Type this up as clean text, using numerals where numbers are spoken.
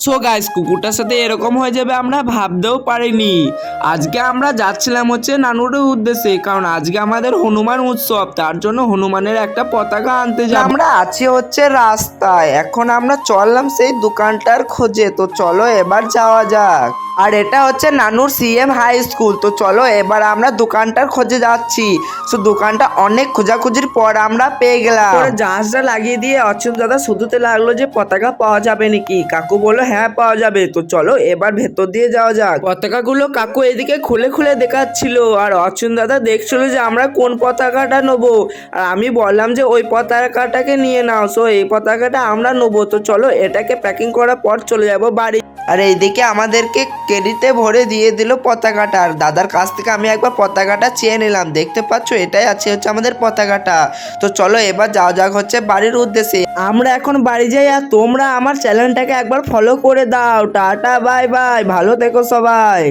So guys, কুকুরটার সাথে এরকম হয়ে যাবে আমরা ভাবতেও পারিনি। আজকে আমরা যাচ্ছিলাম হচ্ছে নানুরের উদ্দেশ্যে, কারণ আজকে আমাদের হনুমান উৎসব, তার জন্য হনুমানের একটা পতাকা আনতে যাব। আমরা আছি হচ্ছে রাস্তায়, এখন আমরা চললাম সেই দোকানটার খোঁজে। তো চলো এবার যাওয়া যাক। আর এটা হচ্ছে নানুর সিএম হাই স্কুল। তো চলো এবার আমরা দোকানটার খোঁজে যাচ্ছি। তো দোকানটা অনেক খোঁজাখুঁজির পর আমরা পেয়ে গেলাম। করে জাহাজটা লাগিয়ে দিয়ে অচ্যুত দাদা শুধুতে লাগলো যে পতাকা পাওয়া যাবে নাকি। কাকু বললো হ্যাঁ পাওয়া যাবে। তো চলো এবার ভেতর দিয়ে যাওয়া যাক। পতাকাগুলো কাকু এদিকে খুলে খুলে দেখাচ্ছিল, আর অচ্যুত দাদা দেখছিল যে আমরা কোন পতাকাটা নেবো। আর আমি বললাম যে ওই পতাকাটাকে নিয়ে নাও, সো এই পতাকাটা আমরা নেবো। তো চলো এটাকে প্যাকিং করার পর চলে যাবো বাড়ি। আর এইদিকে আমাদেরকে কেরিতে ভরে দিয়ে দিল পতাকাটা। আর দাদার কাছ থেকে আমি একবার পতাকাটা চেয়ে নিলাম। দেখতে পাচ্ছ, এটাই আছে হচ্ছে আমাদের পতাকাটা। তো চলো এবার যাওয়া যাক হচ্ছে বাড়ির উদ্দেশ্যে। আমরা এখন বাড়ি যাই, আর তোমরা আমার চ্যানেলটাকে একবার ফলো করে দাও। টাটা বাই বাই, ভালো থেকো সবাই।